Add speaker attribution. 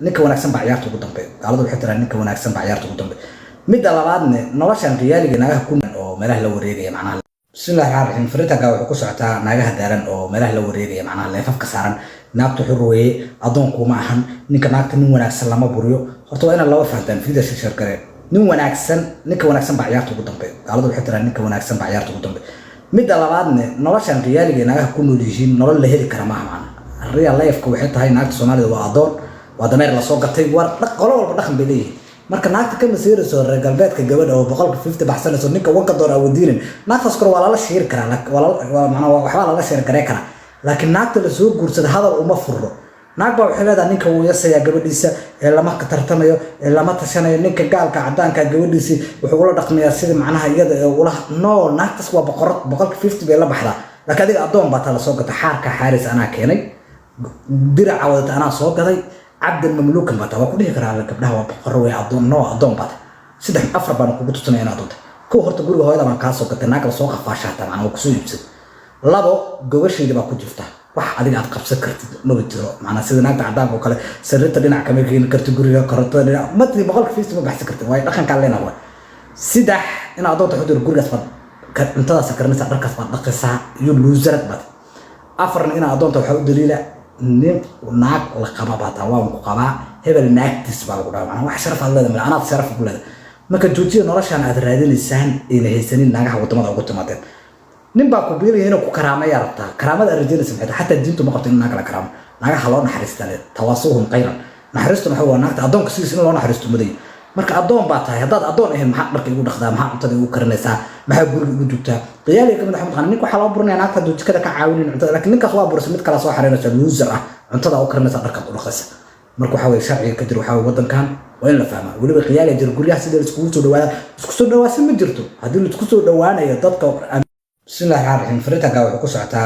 Speaker 1: ninka wanaagsan baa ciyaarta ugu dambe gaaladu waxay tiraan ninka wanaagsan baa ciyaarta ugu dambe midda labaadna noloshan qiyaaliga naagaha ku oo meelaha la wareegaya macnaha bismillaahir rahmaanir rahiim faritaga wuxuu ku socotaa naagaha daaran oo meelaha la wareegaya macnaha leefafka saaran naagtu xurweeye adoonku ma ahan ninka naagta nin wanaagsan lama buriyo horta waa in laba fahantaan fiida shir kare ninka wanaagsan baa ciyaarta ugu dambe gaaladu waxay tiraan ninka wanaagsan baa ciyaarta ugu dambe midda labaadna noloshan qiyaaliga naagaha ku nool yihiin nolol la heli kara maaha macnaha real life waxay tahay naagta Soomaalida waa adoon ودمير لا سoo gatay war qolo walba dhaqan bay leeyihiin marka naagta ka masiirayso reer galbeedka gabadha oo 150 baxsanayso ninka wanka door awoodiin naagtaas kor waa la sheer karaa waa macna waxba la sheer gareey karaa laakiin naagta la soo guursada hadal uma furro naag baa waxay leedahay ninka uu yasaya gabadhiisa ee lama ka tartamayo ee lama tashanayo ninka gaalka cadaanka gabadhiisa wuxuu la dhaqmayaa sida macnaha iyada ee ula no naagtaas waa boqorad 150 bay la baxdaa laakiin adiga adoon baa ta la soo gatay xaarka xaaris anaa keenay dirac wadata anaa soo gaday عبد المملوك بات waa ku dhihi karaa gabdhaha waa boqor way adoon baad saddex afar baan kugu tusinayna adoonta ko horta guriga hooyada baan ka soo gatay naag la soo qafaashata macna oo ku soo iibsad labo gobasheeda baa ku jirta wax adiga aad qabsan kartid ma jiro macna sida naagta cadaanka oo kale sariirta dhinac kama keen kartid guriga korontada dhinac madri boqolka fiisto ma baxsan kartid way dhaqan ka leena waa saddex in adoonta xudur gurigaas baad intaas karnaysa dharkaas baad dhaqaysaa iyo luusarad baad afarna in adoonta waxa u daliila nin naag la qaba baata waa ku qaba hebel naagtis baa lagu dhamaa wax sharaf aan leedahay ana sharaf ku leedahay marka joojiyo noloshan aad raadinaysaan in haysanin naagaha wadamada ugu timaadeen nin baa ku biilay inuu ku karaamay yarta karaamada arjinaysa maxay hatta diintu ma qabto in naag la karaamo naagaha loo naxariistaa tawaasuhum qayran naxariistu waxa waa naagta adoonka sidii loo naxariisto muday marka adoon baa tahay hadaad adoon ahayn maxaa dharka igu dhaqdaa maxaa cuntada igu karinaysaa maxaa guriga igu dugtaa qiyaaliga kamid ah maxaa ninka waxa loo burinaya naagta jikada ka caawinin cuntada laakiin ninkaas waa bursa mid kala soo xareynaysa loser ah cuntada u karinaysa dharka u dhaqaysa marka waxa way sharciga ka jir waxa wadankan waa in la fahmaa waliba qiyaaliga jir guriyaha sidii isku soo dhawaada ma jirto hadii la isku soo dhawaanayo dadka bismillaahir rahmaanir rahiim faritaga wuxuu ku socotaa